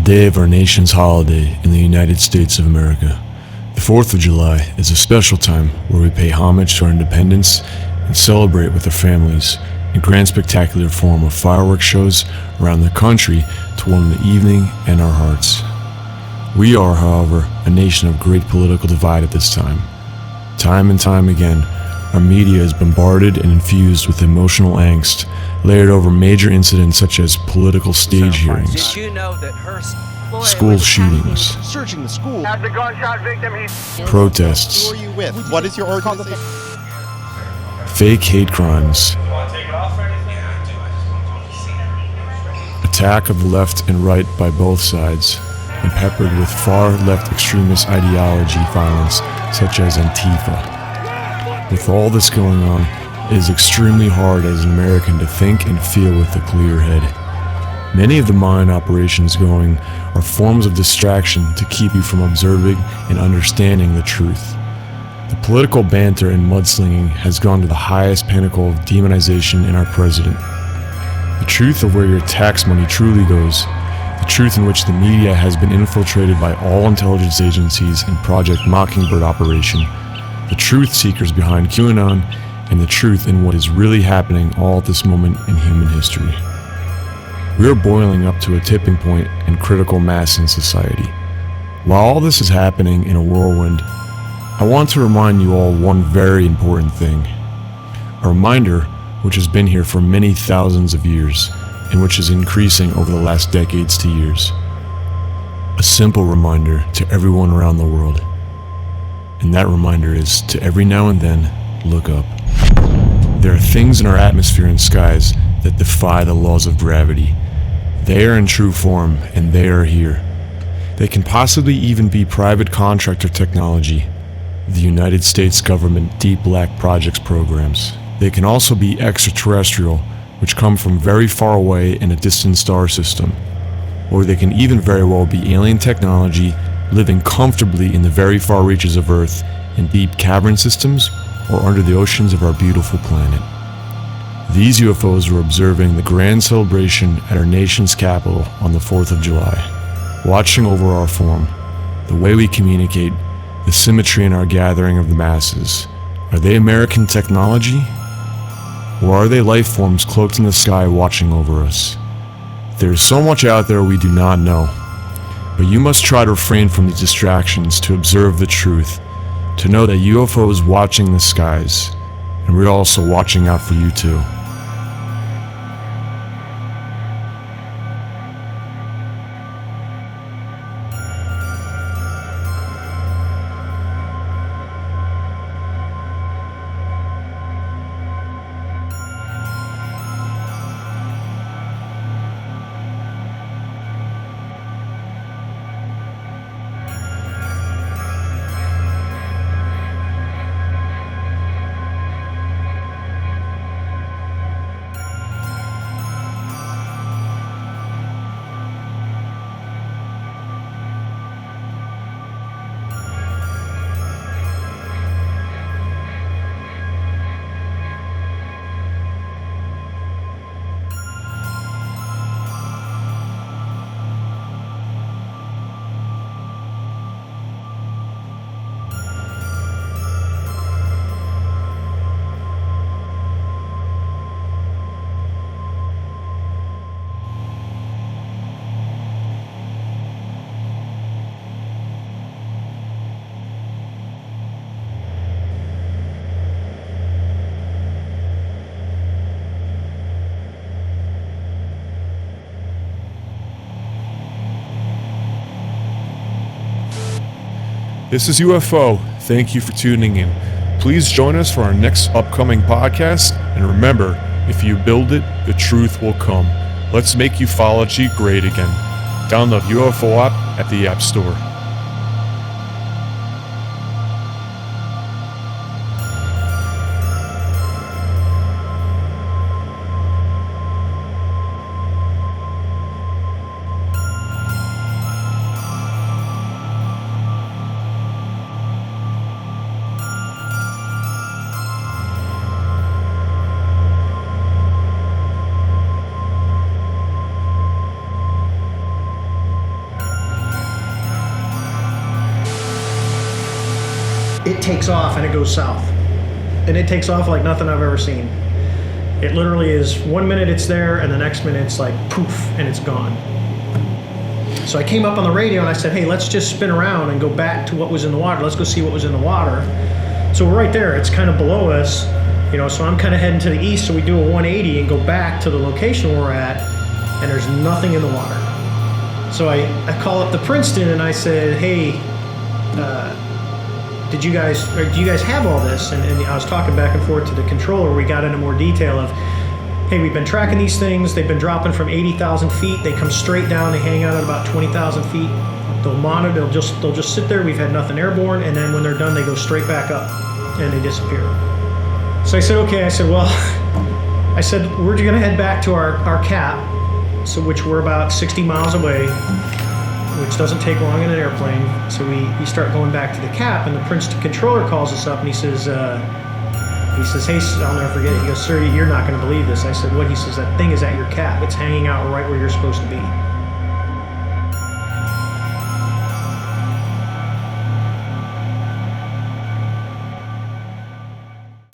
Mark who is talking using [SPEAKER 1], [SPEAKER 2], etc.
[SPEAKER 1] day of our nation's holiday in the United States of America. The 4th of July is a special time where we pay homage to our independence and celebrate with our families in grand spectacular form of fireworks shows around the country to warm the evening and our hearts. We are, however, a nation of great political divide at this time. Time and time again, our media is bombarded and infused with emotional angst, layered over major incidents such as political stage hearings, school shootings,
[SPEAKER 2] searching the school,
[SPEAKER 1] protests,
[SPEAKER 2] who are you with? What is your organization?
[SPEAKER 1] fake hate crimes, attack of the left and right by both sides, and peppered with far left extremist ideology violence such as Antifa. With all this going on, it is extremely hard as an American to think and feel with a clear head. Many of the mind operations going are forms of distraction to keep you from observing and understanding the truth. The political banter and mudslinging has gone to the highest pinnacle of demonization in our president. The truth of where your tax money truly goes, the truth in which the media has been infiltrated by all intelligence agencies in Project Mockingbird operation, the truth seekers behind QAnon, and the truth in what is really happening all at this moment in human history. We are boiling up to a tipping point and critical mass in society. While all this is happening in a whirlwind, I want to remind you all one very important thing. A reminder which has been here for many thousands of years, and which is increasing over the last decades to years. A simple reminder to everyone around the world. And that reminder is to every now and then, look up. There are things in our atmosphere and skies that defy the laws of gravity. They are in true form, and they are here. They can possibly even be private contractor technology, the United States government Deep Black Projects programs. They can also be extraterrestrial, which come from very far away in a distant star system. Or they can even very well be alien technology living comfortably in the very far reaches of Earth in deep cavern systems or under the oceans of our beautiful planet. These UFOs were observing the grand celebration at our nation's capital on the 4th of July, watching over our form, the way we communicate, the symmetry in our gathering of the masses. Are they American technology? Or are they life forms cloaked in the sky watching over us? There is so much out there we do not know. But you must try to refrain from these distractions to observe the truth, to know that UFO is watching the skies, and we're also watching out for you too. This is UFO. Thank you for tuning in. Please join us for our next upcoming podcast. And remember, if you build it, the truth will come. Let's make ufology great again. Download UFO app at the App Store.
[SPEAKER 3] it takes off and it goes south. And it takes off like nothing I've ever seen. It literally is 1 minute it's there and the next minute it's like poof and it's gone. So I came up on the radio and I said, hey, let's just spin around and go back to what was in the water. Let's go see what was in the water. So we're right there, it's kind of below us, you know, so I'm kind of heading to the east, so we do a 180 and go back to the location where we're at, and there's nothing in the water. So I call up the Princeton and I said, hey, do you guys have all this? And I was talking back and forth to the controller. We got into more detail of, hey, we've been tracking these things. They've been dropping from 80,000 feet. They come straight down. They hang out at about 20,000 feet. They'll monitor. They'll just sit there. We've had nothing airborne, and then when they're done, they go straight back up, and they disappear. So I said, okay. I said, well, we're gonna head back to our cap, so which we're about 60 miles away, which doesn't take long in an airplane. So we start going back to the cap, and the Princeton controller calls us up, and he says, hey, I'll never forget it. He goes, sir, you're not going to believe this. I said, what? He says, that thing is at your cap. It's hanging out right where you're supposed to be.